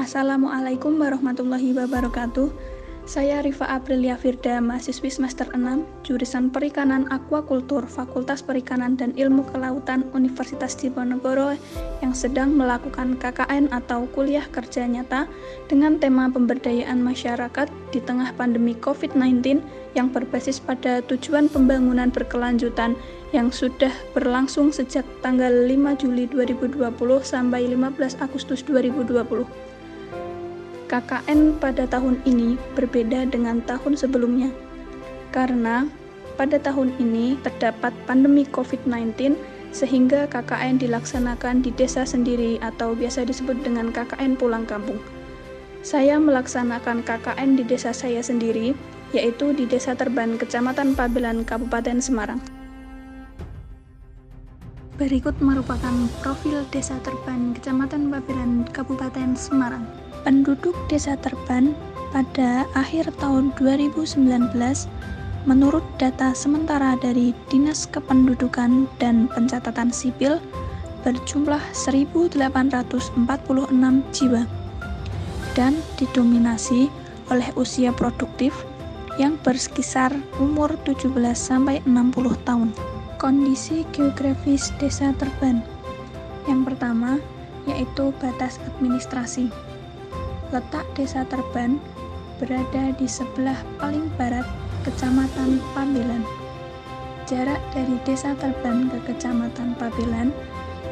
Assalamualaikum warahmatullahi wabarakatuh. Saya Rifa Aprilia Firda, mahasiswi semester 6, jurusan Perikanan Aquakultur, Fakultas Perikanan dan Ilmu Kelautan Universitas Diponegoro yang sedang melakukan KKN atau kuliah kerja nyata dengan tema pemberdayaan masyarakat di tengah pandemi COVID-19 yang berbasis pada tujuan pembangunan berkelanjutan yang sudah berlangsung sejak tanggal 5 Juli 2020 sampai 15 Agustus 2020. KKN pada tahun ini berbeda dengan tahun sebelumnya, karena pada tahun ini terdapat pandemi COVID-19 sehingga KKN dilaksanakan di desa sendiri atau biasa disebut dengan KKN pulang kampung. Saya melaksanakan KKN di desa saya sendiri, yaitu di Desa Terban, Kecamatan Pabelan, Kabupaten Semarang. Berikut merupakan profil Desa Terban, Kecamatan Pabelan, Kabupaten Semarang. Penduduk Desa Terban pada akhir tahun 2019 menurut data sementara dari Dinas Kependudukan dan Pencatatan Sipil berjumlah 1.846 jiwa dan didominasi oleh usia produktif yang berkisar umur 17 sampai 60 tahun. Kondisi geografis Desa Terban. Yang pertama yaitu batas administrasi. Letak Desa Terban berada di sebelah paling barat Kecamatan Pabelan. Jarak dari Desa Terban ke Kecamatan Pabelan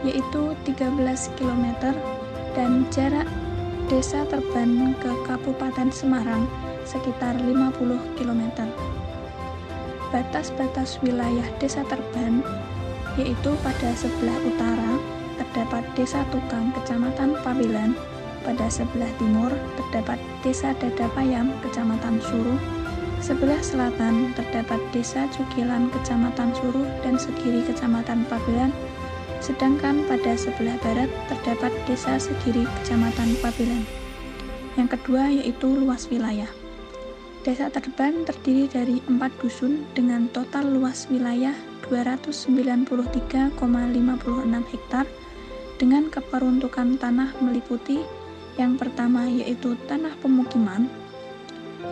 yaitu 13 km dan jarak Desa Terban ke Kabupaten Semarang sekitar 50 km. Batas-batas wilayah Desa Terban yaitu pada sebelah utara terdapat Desa Tukang Kecamatan Pabelan. Pada sebelah timur terdapat Desa Dadapayam, Kecamatan Suruh. Sebelah selatan terdapat Desa Cugilan, Kecamatan Suruh dan Segiri, Kecamatan Pabelan. Sedangkan pada sebelah barat terdapat Desa Segiri, Kecamatan Pabelan. Yang kedua yaitu luas wilayah. Desa Terban terdiri dari 4 dusun dengan total luas wilayah 293,56 hektar dengan keperuntukan tanah meliputi yang pertama yaitu tanah pemukiman,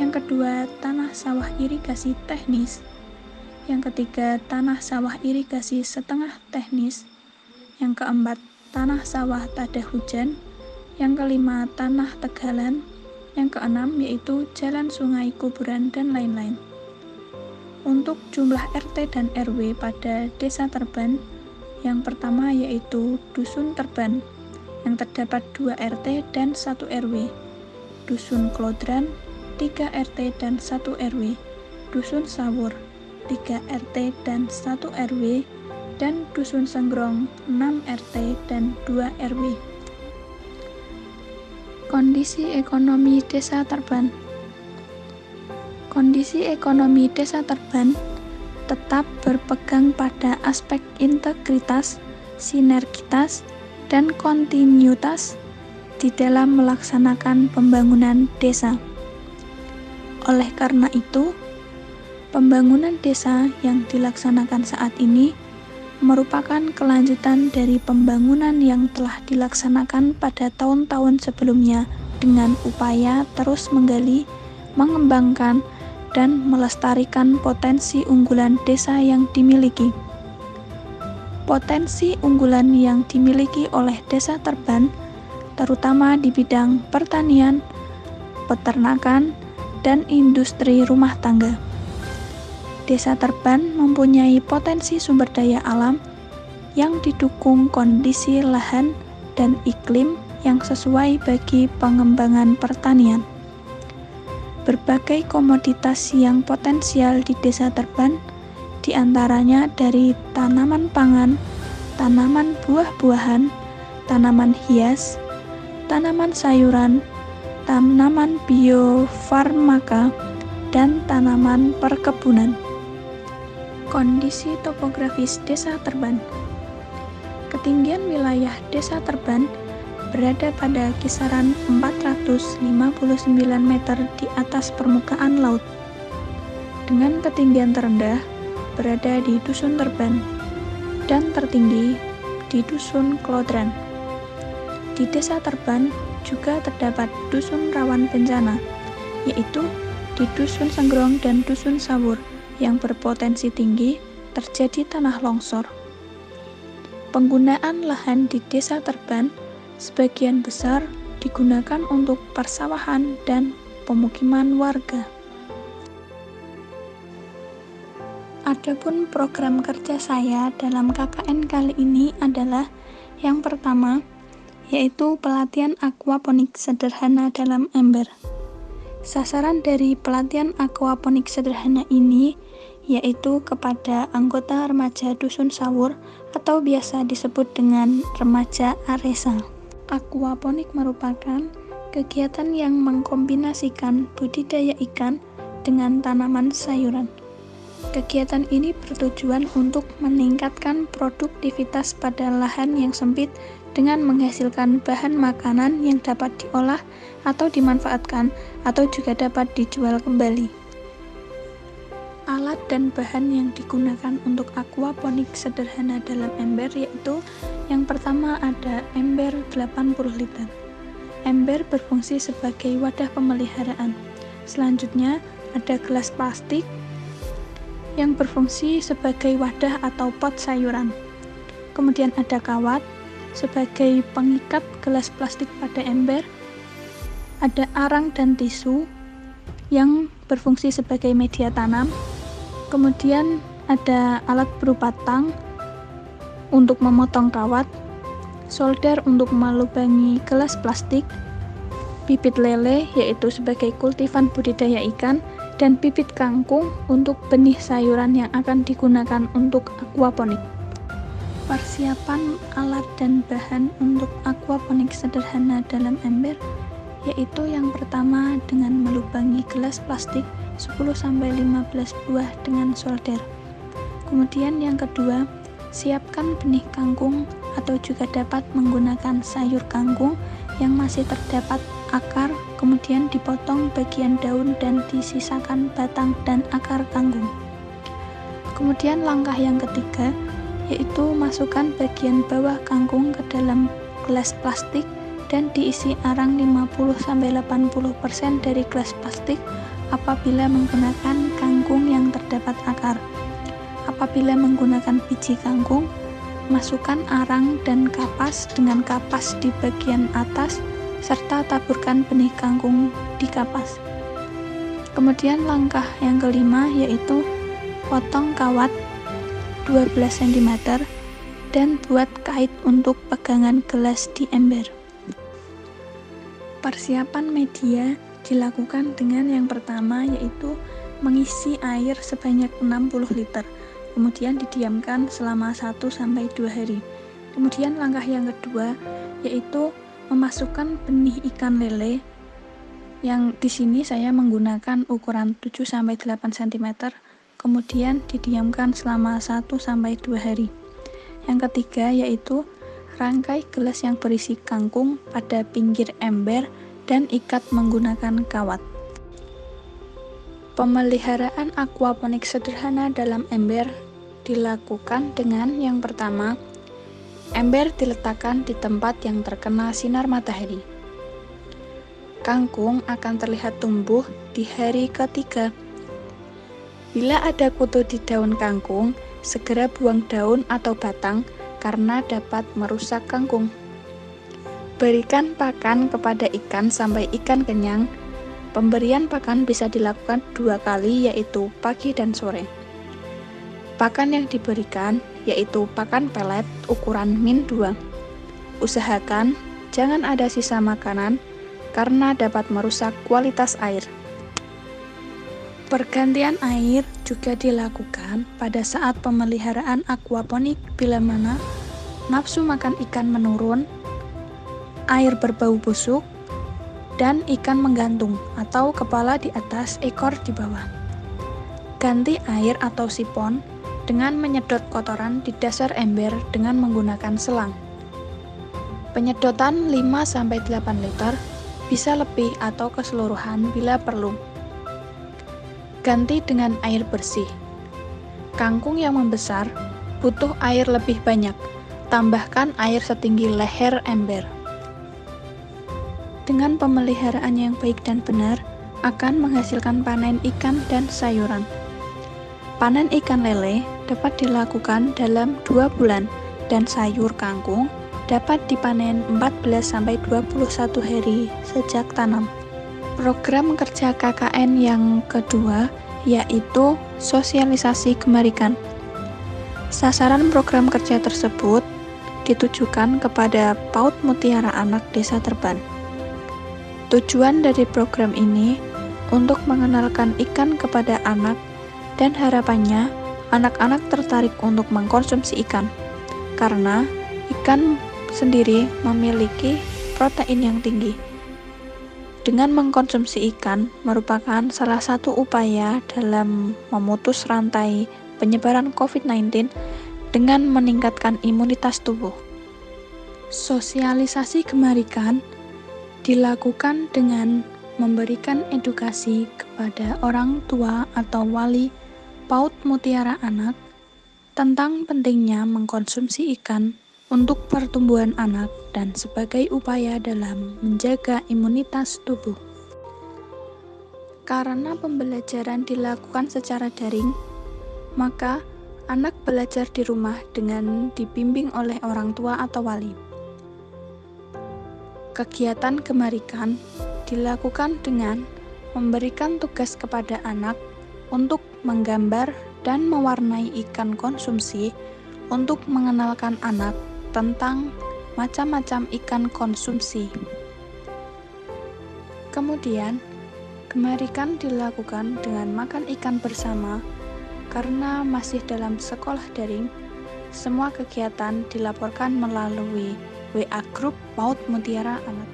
yang kedua tanah sawah irigasi teknis, yang ketiga tanah sawah irigasi setengah teknis, yang keempat tanah sawah tada hujan, yang kelima tanah tegalan, yang keenam yaitu jalan sungai, kuburan, dan lain-lain. Untuk jumlah RT dan RW pada Desa Terban, yang pertama yaitu Dusun Terban, yang terdapat 2 RT dan 1 RW, Dusun Klodran 3 RT dan 1 RW, Dusun Sawur 3 RT dan 1 RW, dan Dusun Senggrong 6 RT dan 2 RW. Kondisi ekonomi Desa Terban. Kondisi ekonomi Desa Terban tetap berpegang pada aspek integritas, sinergitas, dan kontinuitas di dalam melaksanakan pembangunan desa. Oleh karena itu, pembangunan desa yang dilaksanakan saat ini merupakan kelanjutan dari pembangunan yang telah dilaksanakan pada tahun-tahun sebelumnya dengan upaya terus menggali, mengembangkan, dan melestarikan potensi unggulan desa yang dimiliki. Potensi unggulan yang dimiliki oleh Desa Terban terutama di bidang pertanian, peternakan, dan industri rumah tangga. Desa Terban mempunyai potensi sumber daya alam yang didukung kondisi lahan dan iklim yang sesuai bagi pengembangan pertanian. Berbagai komoditas yang potensial di Desa Terban di antaranya dari tanaman pangan, tanaman buah-buahan, tanaman hias, tanaman sayuran, tanaman biofarmaka, dan tanaman perkebunan. Kondisi topografis Desa Terban. Ketinggian wilayah Desa Terban berada pada kisaran 459 meter di atas permukaan laut. Dengan ketinggian terendah berada di Dusun Terban dan tertinggi di Dusun Klodran. Di Desa Terban juga terdapat dusun rawan bencana, yaitu di Dusun Senggrong dan Dusun Sawur yang berpotensi tinggi terjadi tanah longsor. Penggunaan lahan di Desa Terban sebagian besar digunakan untuk persawahan dan pemukiman warga. Adapun program kerja saya dalam KKN kali ini adalah yang pertama, yaitu pelatihan aquaponik sederhana dalam ember. Sasaran dari pelatihan aquaponik sederhana ini yaitu kepada anggota remaja Dusun Sawur atau biasa disebut dengan remaja Aresa. Aquaponik merupakan kegiatan yang mengkombinasikan budidaya ikan dengan tanaman sayuran. Kegiatan ini bertujuan untuk meningkatkan produktivitas pada lahan yang sempit dengan menghasilkan bahan makanan yang dapat diolah atau dimanfaatkan atau juga dapat dijual kembali. Alat dan bahan yang digunakan untuk aquaponik sederhana dalam ember yaitu yang pertama ada ember 80 liter. Ember berfungsi sebagai wadah pemeliharaan. Selanjutnya ada gelas plastik yang berfungsi sebagai wadah atau pot sayuran. Kemudian ada kawat sebagai pengikat gelas plastik pada ember. Ada arang dan tisu yang berfungsi sebagai media tanam. Kemudian ada alat berupa tang untuk memotong kawat, solder untuk melubangi gelas plastik, bibit lele yaitu sebagai kultifan budidaya ikan, dan bibit kangkung untuk benih sayuran yang akan digunakan untuk aquaponik. Persiapan alat dan bahan untuk aquaponik sederhana dalam ember yaitu yang pertama dengan melubangi gelas plastik 10-15 buah dengan solder. Kemudian yang kedua, siapkan benih kangkung atau juga dapat menggunakan sayur kangkung yang masih terdapat akar, kemudian dipotong bagian daun dan disisakan batang dan akar kangkung. Kemudian langkah yang ketiga yaitu masukkan bagian bawah kangkung ke dalam gelas plastik dan diisi arang 50-80% dari gelas plastik apabila menggunakan kangkung yang terdapat akar. Apabila menggunakan biji kangkung, masukkan arang dan kapas dengan kapas di bagian atas serta taburkan benih kangkung di kapas. Kemudian langkah yang kelima yaitu potong kawat 12 cm dan buat kait untuk pegangan gelas di ember. Persiapan media dilakukan dengan yang pertama yaitu mengisi air sebanyak 60 liter, kemudian didiamkan selama 1-2 hari. Kemudian langkah yang kedua yaitu memasukkan benih ikan lele yang di sini saya menggunakan ukuran 7-8 cm, kemudian didiamkan selama 1-2 hari. Yang ketiga yaitu rangkai gelas yang berisi kangkung pada pinggir ember dan ikat menggunakan kawat. Pemeliharaan aquaponik sederhana dalam ember dilakukan dengan yang pertama, ember diletakkan di tempat yang terkena sinar matahari. Kangkung akan terlihat tumbuh di hari ketiga. Bila ada kutu di daun kangkung, segera buang daun atau batang karena dapat merusak kangkung. Berikan pakan kepada ikan sampai ikan kenyang. Pemberian pakan bisa dilakukan 2 kali yaitu pagi dan sore. Pakan yang diberikan yaitu pakan pelet ukuran min 2. Usahakan jangan ada sisa makanan karena dapat merusak kualitas air. Pergantian air juga dilakukan pada saat pemeliharaan aquaponik bila mana nafsu makan ikan menurun, air berbau busuk, dan ikan menggantung atau kepala di atas, ekor di bawah. Ganti air atau sipon dengan menyedot kotoran di dasar ember dengan menggunakan selang. Penyedotan 5-8 liter, bisa lebih atau keseluruhan bila perlu. Ganti dengan air bersih. Kangkung yang membesar butuh air lebih banyak. Tambahkan air setinggi leher ember. dengan pemeliharaan yang baik dan benar akan menghasilkan panen ikan dan sayuran. Panen ikan lele dapat dilakukan dalam 2 bulan dan sayur kangkung dapat dipanen 14-21 hari sejak tanam. Program kerja KKN yang kedua yaitu sosialisasi kemarikan. Sasaran program kerja tersebut ditujukan kepada PAUD Mutiara Anak Desa Terban. Tujuan dari program ini untuk mengenalkan ikan kepada anak dan harapannya anak-anak tertarik untuk mengkonsumsi ikan karena ikan sendiri memiliki protein yang tinggi. Dengan mengkonsumsi ikan merupakan salah satu upaya dalam memutus rantai penyebaran COVID-19 dengan meningkatkan imunitas tubuh. Sosialisasi kemarikan dilakukan dengan memberikan edukasi kepada orang tua atau wali PAUD Mutiara Anak tentang pentingnya mengkonsumsi ikan untuk pertumbuhan anak dan sebagai upaya dalam menjaga imunitas tubuh. Karena pembelajaran dilakukan secara daring, maka anak belajar di rumah dengan dibimbing oleh orang tua atau wali. Kegiatan kemarikan dilakukan dengan memberikan tugas kepada anak untuk menggambar dan mewarnai ikan konsumsi untuk mengenalkan anak tentang macam-macam ikan konsumsi. Kemudian, kemarikan dilakukan dengan makan ikan bersama karena masih dalam sekolah daring. Semua kegiatan dilaporkan melalui WA Group PAUD Mutiara Anak.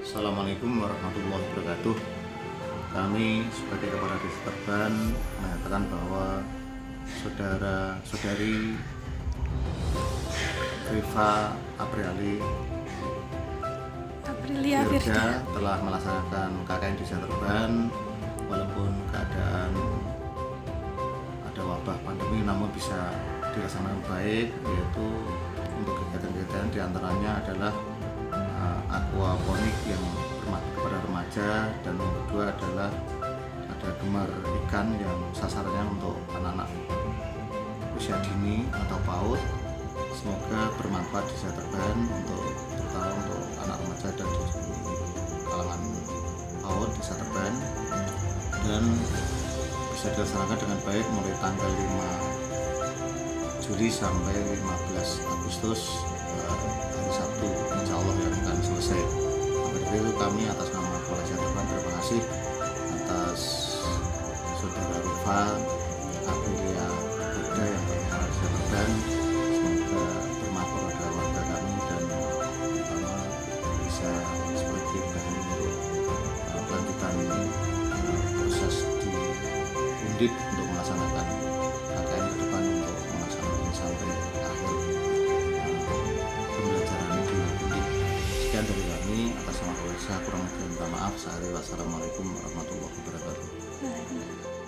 Assalamualaikum warahmatullahi wabarakatuh. Kami sebagai Kepala Desa Terban menyatakan bahwa saudara-saudari Rifa Aprilia Firda telah melaksanakan KKN Desa Terban walaupun keadaan ada wabah pandemi namun bisa dilaksanakan baik, yaitu untuk kegiatan-kegiatan diantaranya adalah aquaponik yang bermakna kepada remaja, dan yang kedua adalah ada gemar ikan yang sasarannya untuk anak-anak usia dini atau PAUD. Semoga bermanfaat di Desa Terban terutama untuk anak remaja dan di kalangan PAUD di Desa Terban, dan bisa dilaksanakan dengan baik mulai tanggal 5 Juli sampai 15 Agustus hari Sabtu, insya Allah yang akan selesai. Dari itu kami atas nama Kepala Desa Terban terima kasih atas saudara Rifa Aprilia Firda yang berkala Desa Terban. Semoga bermanfaat pada warga kami dan terutama bisa sebagai bahan untuk kelanjutan proses di Undip untuk melaksanakan KKN ke depan untuk melaksanakan sampai akhir pembelajaran di Undip. Sekian dari kami atas nama Kepala Desa, kurang lebih minta maaf. Wassalamualaikum warahmatullahi wabarakatuh.